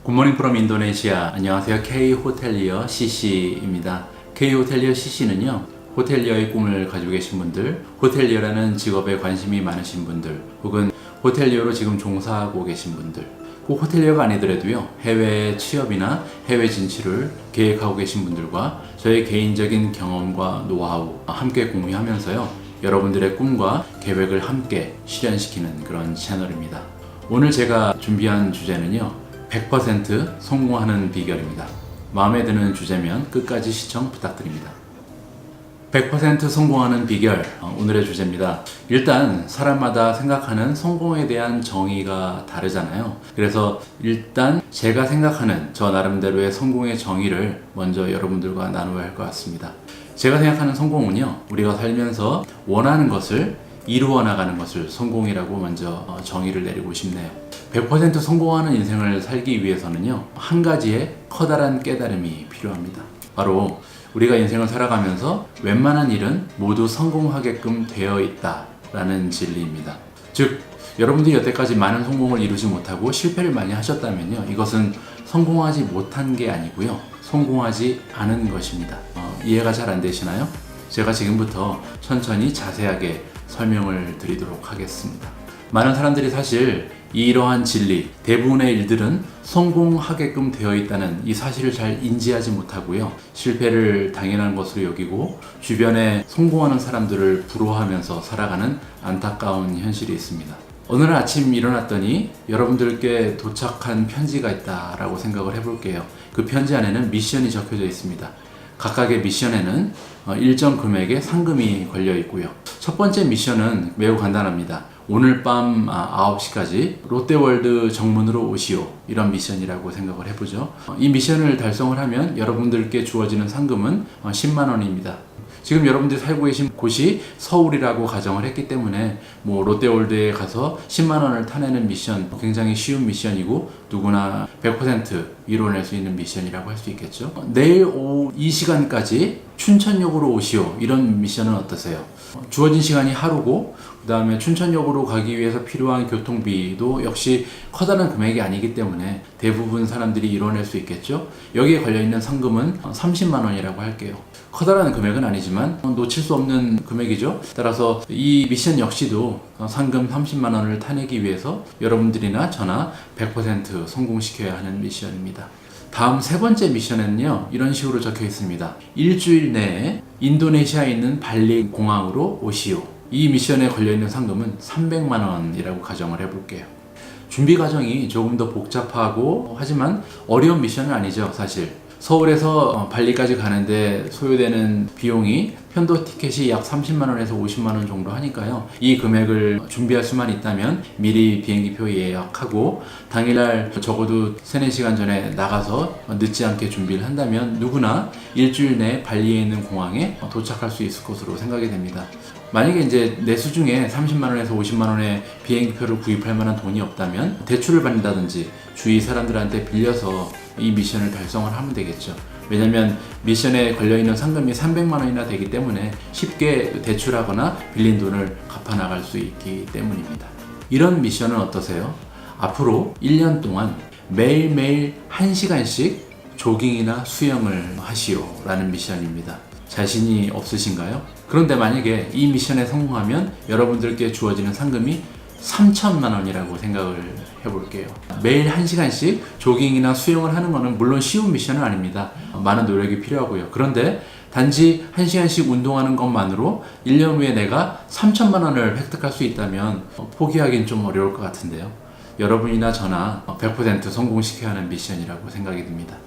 굿모닝 프롬 인도네시아. 안녕하세요. K호텔리어 CC입니다. K호텔리어 CC는요, 호텔리어의 꿈을 가지고 계신 분들, 호텔리어라는 직업에 관심이 많으신 분들, 혹은 호텔리어로 지금 종사하고 계신 분들, 꼭 호텔리어가 아니더라도요, 해외 취업이나 해외 진출을 계획하고 계신 분들과 저의 개인적인 경험과 노하우 함께 공유하면서요, 여러분들의 꿈과 계획을 함께 실현시키는 그런 채널입니다. 오늘 제가 준비한 주제는요, 100% 성공하는 비결입니다. 마음에 드는 주제면 끝까지 시청 부탁드립니다. 100% 성공하는 비결, 오늘의 주제입니다. 일단 사람마다 생각하는 성공에 대한 정의가 다르잖아요. 그래서 일단 제가 생각하는 저 나름대로의 성공의 정의를 먼저 여러분들과 나누어야 할 것 같습니다. 제가 생각하는 성공은요, 우리가 살면서 원하는 것을 이루어 나가는 것을 성공이라고 먼저 정의를 내리고 싶네요. 100% 성공하는 인생을 살기 위해서는요, 한 가지의 커다란 깨달음이 필요합니다. 바로 우리가 인생을 살아가면서 웬만한 일은 모두 성공하게끔 되어 있다라는 진리입니다. 즉, 여러분들이 여태까지 많은 성공을 이루지 못하고 실패를 많이 하셨다면요, 이것은 성공하지 못한 게 아니고요, 성공하지 않은 것입니다. 이해가 잘 안 되시나요? 제가 지금부터 천천히 자세하게 설명을 드리도록 하겠습니다. 많은 사람들이 사실 이러한 진리, 대부분의 일들은 성공하게끔 되어 있다는 이 사실을 잘 인지하지 못하고요, 실패를 당연한 것으로 여기고 주변에 성공하는 사람들을 부러워하면서 살아가는 안타까운 현실이 있습니다. 어느 날 아침 일어났더니 여러분들께 도착한 편지가 있다라고 생각을 해볼게요. 그 편지 안에는 미션이 적혀져 있습니다. 각각의 미션에는 일정 금액의 상금이 걸려 있고요. 첫 번째 미션은 매우 간단합니다. 오늘 밤 9시까지 롯데월드 정문으로 오시오. 이런 미션이라고 생각을 해보죠. 이 미션을 달성을 하면 여러분들께 주어지는 상금은 10만 원입니다. 지금 여러분들이 살고 계신 곳이 서울이라고 가정을 했기 때문에 롯데월드에 가서 10만 원을 타내는 미션, 굉장히 쉬운 미션이고 누구나 100% 이뤄낼 수 있는 미션이라고 할 수 있겠죠. 내일 오후 이 시간까지 춘천역으로 오시오. 이런 미션은 어떠세요? 주어진 시간이 하루고 그 다음에 춘천역으로 가기 위해서 필요한 교통비도 역시 커다란 금액이 아니기 때문에 대부분 사람들이 이뤄낼 수 있겠죠. 여기에 걸려있는 상금은 30만 원이라고 할게요. 커다란 금액은 아니지만 놓칠 수 없는 금액이죠. 따라서 이 미션 역시도 상금 30만 원을 타내기 위해서 여러분들이나 저나 100% 성공시켜야 하는 미션입니다. 다음 세 번째 미션에는요, 이런 식으로 적혀 있습니다. 일주일 내에 인도네시아에 있는 발리 공항으로 오시오. 이 미션에 걸려있는 상금은 300만 원이라고 가정을 해볼게요. 준비 과정이 조금 더 복잡하고 하지만 어려운 미션은 아니죠, 사실. 서울에서 발리까지 가는데 소요되는 비용이 편도 티켓이 약 30만 원에서 50만 원 정도 하니까요. 이 금액을 준비할 수만 있다면 미리 비행기표 예약하고 당일날 적어도 3-4시간 전에 나가서 늦지 않게 준비를 한다면 누구나 일주일 내에 발리에 있는 공항에 도착할 수 있을 것으로 생각이 됩니다. 만약에 이제 내수 중에 30만 원에서 50만 원의 비행기표를 구입할 만한 돈이 없다면 대출을 받는다든지 주위 사람들한테 빌려서 이 미션을 달성을 하면 되겠죠. 왜냐면 미션에 걸려있는 상금이 300만 원이나 되기 때문에 쉽게 대출하거나 빌린 돈을 갚아나갈 수 있기 때문입니다. 이런 미션은 어떠세요? 앞으로 1년 동안 매일매일 1시간씩 조깅이나 수영을 하시오 라는 미션입니다. 자신이 없으신가요? 그런데 만약에 이 미션에 성공하면 여러분들께 주어지는 상금이 3천만 원이라고 생각을 해볼게요. 매일 1시간씩 조깅이나 수영을 하는 것은 물론 쉬운 미션은 아닙니다. 많은 노력이 필요하고요. 그런데 단지 1시간씩 운동하는 것만으로 1년 후에 내가 3천만 원을 획득할 수 있다면 포기하기는 좀 어려울 것 같은데요. 여러분이나 저나 100% 성공시켜야 하는 미션이라고 생각이 듭니다.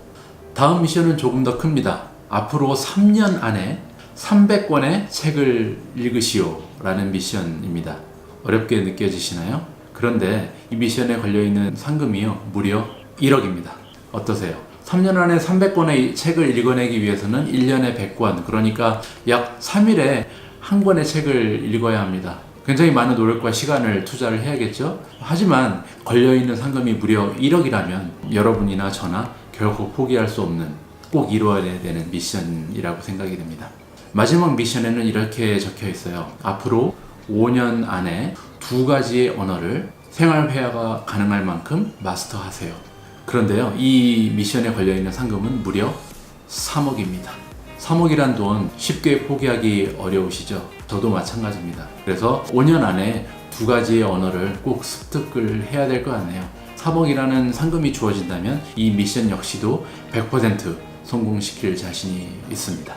다음 미션은 조금 더 큽니다. 앞으로 3년 안에 300권의 책을 읽으시오 라는 미션입니다. 어렵게 느껴지시나요? 그런데 이 미션에 걸려있는 상금이요, 무려 1억입니다. 어떠세요? 3년 안에 300권의 책을 읽어내기 위해서는 1년에 100권, 그러니까 약 3일에 한 권의 책을 읽어야 합니다. 굉장히 많은 노력과 시간을 투자를 해야겠죠? 하지만 걸려있는 상금이 무려 1억이라면 여러분이나 저나 결코 포기할 수 없는, 꼭 이루어야 되는 미션이라고 생각이 됩니다. 마지막 미션에는 이렇게 적혀 있어요. 앞으로 5년 안에 2가지의 언어를 생활 회화가 가능할 만큼 마스터하세요. 그런데요, 이 미션에 걸려있는 상금은 무려 3억입니다. 3억이란 돈 쉽게 포기하기 어려우시죠? 저도 마찬가지입니다. 그래서 5년 안에 2가지의 언어를 꼭 습득을 해야 될 것 같네요. 3억이라는 상금이 주어진다면 이 미션 역시도 100% 성공시킬 자신이 있습니다.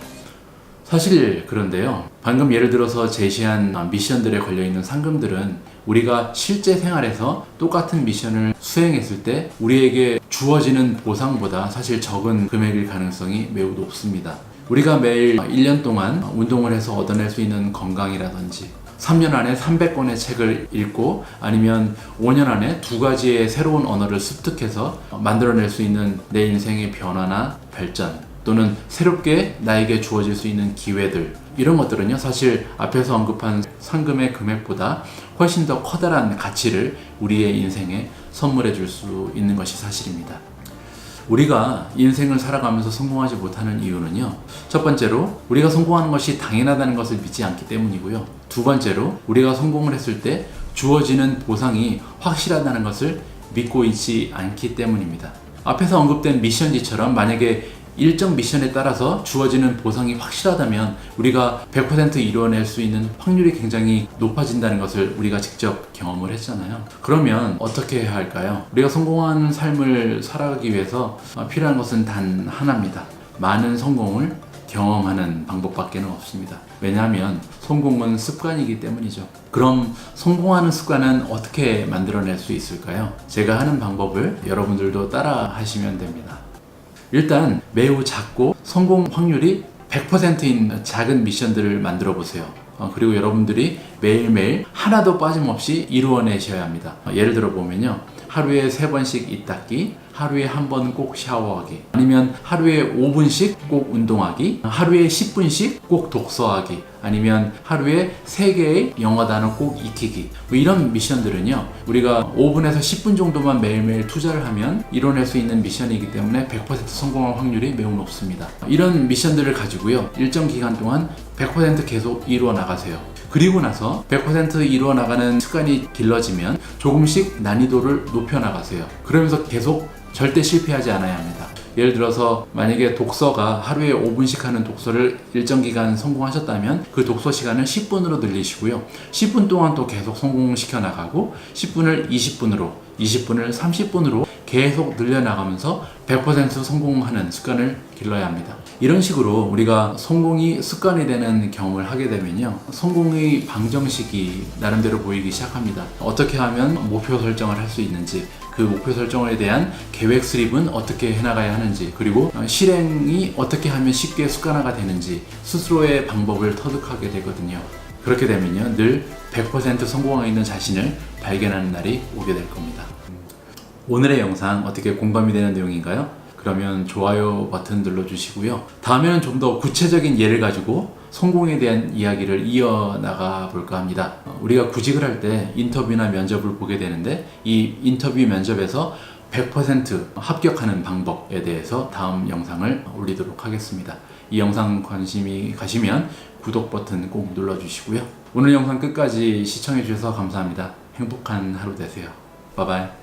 사실 그런데요, 방금 예를 들어서 제시한 미션들에 걸려있는 상금들은 우리가 실제 생활에서 똑같은 미션을 수행했을 때 우리에게 주어지는 보상보다 사실 적은 금액일 가능성이 매우 높습니다. 우리가 매일 1년 동안 운동을 해서 얻어낼 수 있는 건강이라든지 3년 안에 300권의 책을 읽고 아니면 5년 안에 2가지의 새로운 언어를 습득해서 만들어낼 수 있는 내 인생의 변화나 발전, 또는 새롭게 나에게 주어질 수 있는 기회들, 이런 것들은요, 사실 앞에서 언급한 상금의 금액보다 훨씬 더 커다란 가치를 우리의 인생에 선물해 줄 수 있는 것이 사실입니다. 우리가 인생을 살아가면서 성공하지 못하는 이유는요, 첫 번째로 우리가 성공하는 것이 당연하다는 것을 믿지 않기 때문이고요, 두 번째로 우리가 성공을 했을 때 주어지는 보상이 확실하다는 것을 믿고 있지 않기 때문입니다. 앞에서 언급된 미션지처럼 만약에 일정 미션에 따라서 주어지는 보상이 확실하다면 우리가 100% 이루어낼 수 있는 확률이 굉장히 높아진다는 것을 우리가 직접 경험을 했잖아요. 그러면 어떻게 해야 할까요? 우리가 성공한 삶을 살아가기 위해서 필요한 것은 단 하나입니다. 많은 성공을 경험하는 방법밖에 없습니다. 왜냐하면 성공은 습관이기 때문이죠. 그럼 성공하는 습관은 어떻게 만들어낼 수 있을까요? 제가 하는 방법을 여러분들도 따라 하시면 됩니다. 일단 매우 작고 성공 확률이 100%인 작은 미션들을 만들어 보세요. 그리고 여러분들이 매일매일 하나도 빠짐없이 이루어내셔야 합니다. 예를 들어 보면요, 하루에 3번씩 입 닦기, 하루에 1번 꼭 샤워하기, 아니면 하루에 5분씩 꼭 운동하기, 하루에 10분씩 꼭 독서하기, 아니면 하루에 3개의 영어 단어 꼭 익히기. 이런 미션들은요, 우리가 5분에서 10분 정도만 매일매일 투자를 하면 이뤄낼 수 있는 미션이기 때문에 100% 성공할 확률이 매우 높습니다. 이런 미션들을 가지고요, 일정 기간 동안 100% 계속 이루어 나가세요. 그리고 나서 100% 이루어 나가는 습관이 길러지면 조금씩 난이도를 높여 나가세요. 그러면서 계속 절대 실패하지 않아야 합니다. 예를 들어서 만약에 독서가 하루에 5분씩 하는 독서를 일정 기간 성공하셨다면 그 독서 시간을 10분으로 늘리시고요, 10분 동안 또 계속 성공시켜 나가고 10분을 20분으로, 20분을 30분으로 계속 늘려나가면서 100% 성공하는 습관을 길러야 합니다. 이런 식으로 우리가 성공이 습관이 되는 경험을 하게 되면요, 성공의 방정식이 나름대로 보이기 시작합니다. 어떻게 하면 목표 설정을 할 수 있는지, 그 목표 설정에 대한 계획 수립은 어떻게 해나가야 하는지, 그리고 실행이 어떻게 하면 쉽게 습관화가 되는지 스스로의 방법을 터득하게 되거든요. 그렇게 되면요, 늘 100% 성공하고 있는 자신을 발견하는 날이 오게 될 겁니다. 오늘의 영상 어떻게 공감이 되는 내용인가요? 그러면 좋아요 버튼 눌러주시고요. 다음에는 좀 더 구체적인 예를 가지고 성공에 대한 이야기를 이어나가 볼까 합니다. 우리가 구직을 할 때 인터뷰나 면접을 보게 되는데 이 인터뷰 면접에서 100% 합격하는 방법에 대해서 다음 영상을 올리도록 하겠습니다. 이 영상 관심이 가시면 구독 버튼 꼭 눌러주시고요. 오늘 영상 끝까지 시청해 주셔서 감사합니다. 행복한 하루 되세요. 바이바이.